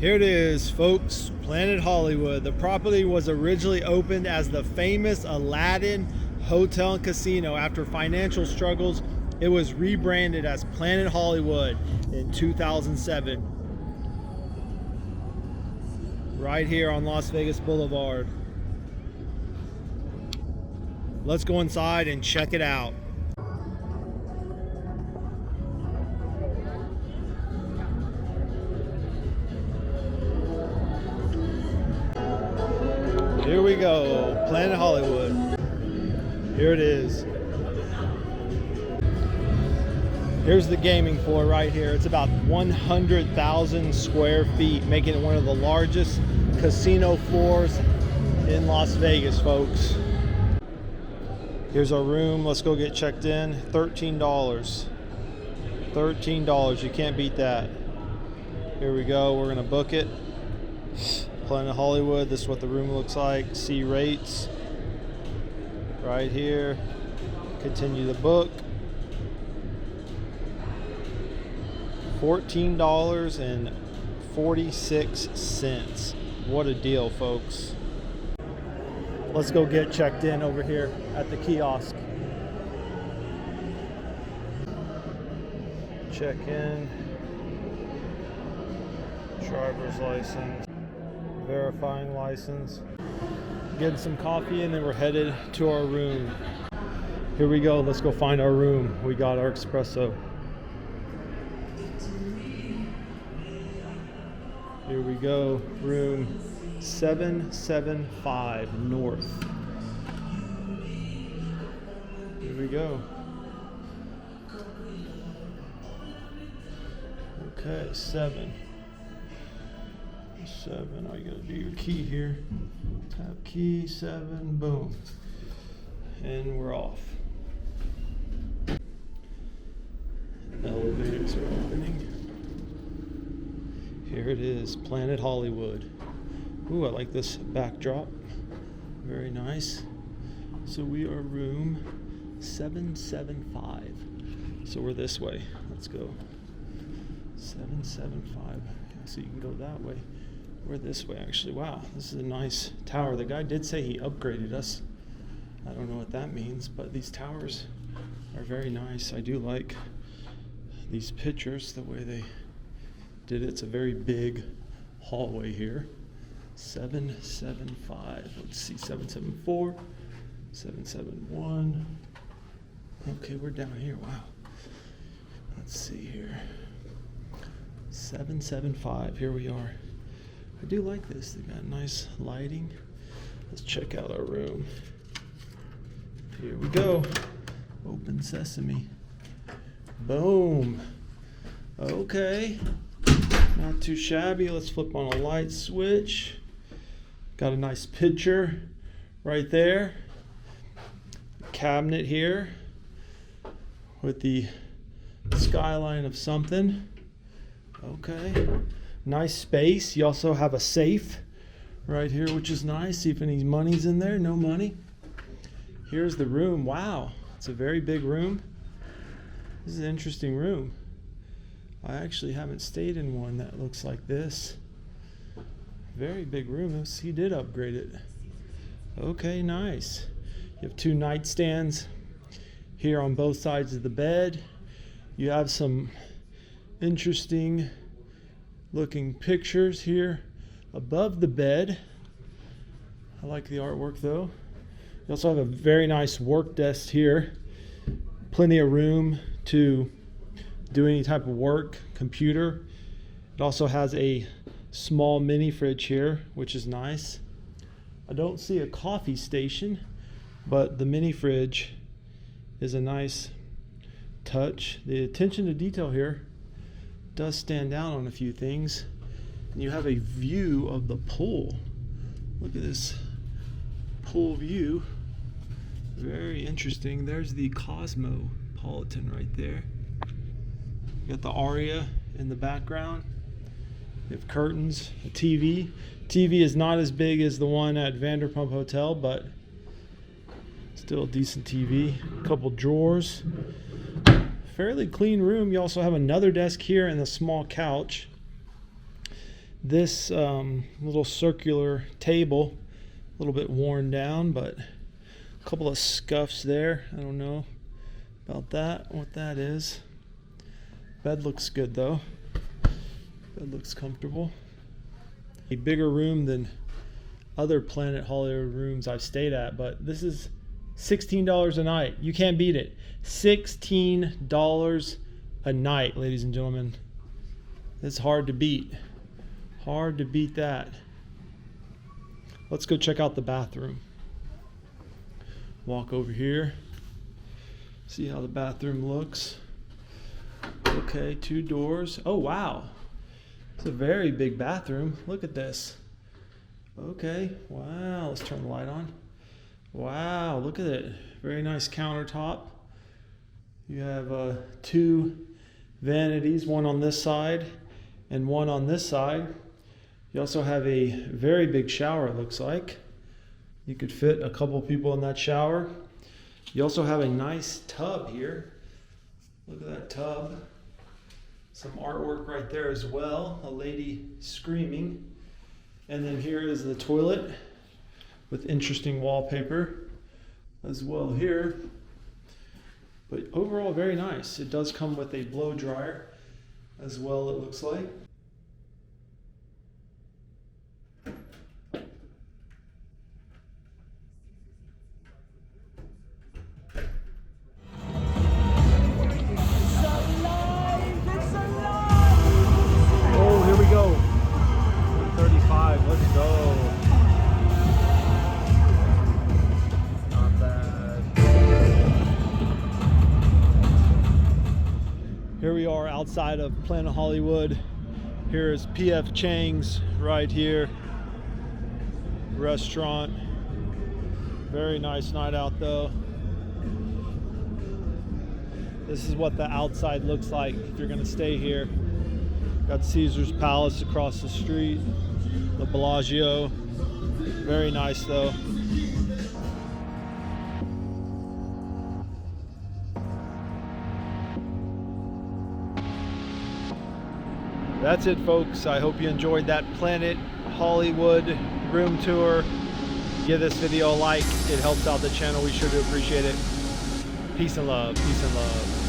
Here it is, folks, Planet Hollywood. The property was originally opened as the famous Aladdin Hotel and Casino. After financial struggles, it was rebranded as Planet Hollywood in 2007. Right here on Las Vegas Boulevard. Let's go inside and check it out. Here we go, Planet Hollywood. Here it is. Here's the gaming floor right here. It's about 100,000 square feet, making it one of the largest casino floors in Las Vegas, folks. Here's our room. Let's go get checked in. $13. $13. You can't beat that. Here we go. We're gonna book it. Planet Hollywood. This is what the room looks like. See rates right here. Continue the book. $14.46. What a deal, folks. Let's go get checked in over here at the kiosk. Check in. Driver's license. Verifying license. Getting some coffee and then we're headed to our room. Here we go. Let's go find our room. We got our espresso. Here we go. Room 775 North. Here we go. Okay, 7. All you gotta do your key here. Tap key, 7, boom. And we're off. Elevators are opening. Here it is, Planet Hollywood. Ooh, I like this backdrop. Very nice. So we are room 775. So we're this way. Let's go. 775. So you can go that way. We're this way, actually. Wow, this is a nice tower. The guy did say he upgraded us. I don't know what that means, but these towers are very nice. I do like these pictures, the way they did it. It's a very big hallway here. 775. Let's see, 774, 771. Okay, we're down here. Wow. Let's see here. 775. Here we are. I do like this. They got nice lighting. Let's check out our room. Here we go. Open sesame. Boom. Okay. Not too shabby. Let's flip on a light switch. Got a nice picture right there. Cabinet here with the skyline of something. Okay. Nice space. You also have a safe right here, which is nice. See if any money's in there. No money. Here's the room. Wow. It's a very big room. This is an interesting room. I actually haven't stayed in one that looks like this. Very big room. He did upgrade it. Okay, nice. You have 2 nightstands here on both sides of the bed. You have some interesting looking pictures here above the bed. I like the artwork though. You also have a very nice work desk here. Plenty of room to do any type of work, computer. It also has a small mini fridge here, which is nice. I don't see a coffee station, but the mini fridge is a nice touch. The attention to detail here does stand out on a few things. And you have a view of the pool. Look at this pool view. Very interesting. There's the Cosmopolitan right there. You got the Aria in the background. You have curtains, a TV. TV is not as big as the one at Vanderpump Hotel, but still a decent TV. A couple drawers. Fairly clean room. You also have another desk here and a small couch. This little circular table, a little bit worn down, but a couple of scuffs there. I don't know about that, what that is. Bed looks good though. Bed looks comfortable. A bigger room than other Planet Hollywood rooms I've stayed at, but this is $16 a night. You can't beat it. $16 a night, ladies and gentlemen. It's hard to beat. Hard to beat that. Let's go check out the bathroom. Walk over here. See how the bathroom looks. Okay, 2 doors. Oh, wow. It's a very big bathroom. Look at this. Okay, wow. Let's turn the light on. Wow, look at it. Very nice countertop. You have 2 vanities, one on this side and one on this side. You also have a very big shower, it looks like. You could fit a couple people in that shower. You also have a nice tub here. Look at that tub. Some artwork right there as well. A lady screaming. And then here is the toilet with interesting wallpaper as well here. But overall, very nice. It does come with a blow dryer as well, it looks like. Oh, here we go. 35, let's go. Not bad. Here we are outside of Planet Hollywood. Here is P.F. Chang's right here. Restaurant. Very nice night out though. This is what the outside looks like if you're gonna stay here. Got Caesar's Palace across the street. The Bellagio. Very nice though. That's it, folks. I hope you enjoyed that Planet Hollywood room tour. Give this video a like. It helps out the channel. We sure do appreciate it. Peace and love. Peace and love.